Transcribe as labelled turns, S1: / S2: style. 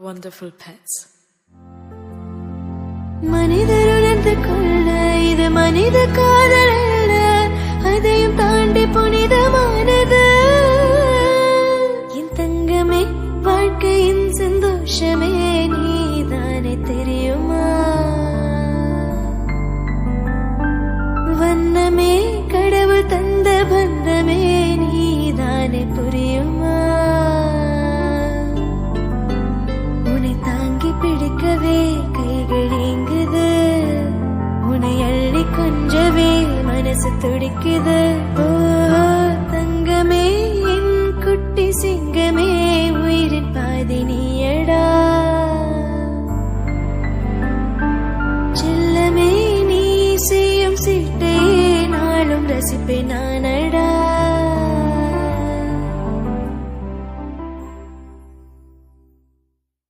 S1: wonderful pets.
S2: மனிதருணர்ந்து கொள்ள இது மனித காதல் அல்ல, அதையும் தாண்டி புனிதமானது. என் தங்கமே, வாழ்க்கையின் சந்தோஷமே நீதானே, தெரியுமா? வண்ணமே, கடவுள் தந்த பந்தமே நீதானே, புரியுமா? உன்னை தாங்கி பிடிக்கவே கைகள் ஏங்குது, உன்னை அள்ளி கொஞ்சவே மனசு துடிக்குது. ஓ தங்கமே, என் குட்டி சிங்கமே, உயிரின் பாதி நீயடா. செல்லமே, நீ செய்யும் சீட்டை நாளும் ரசிப்பேன் நான்.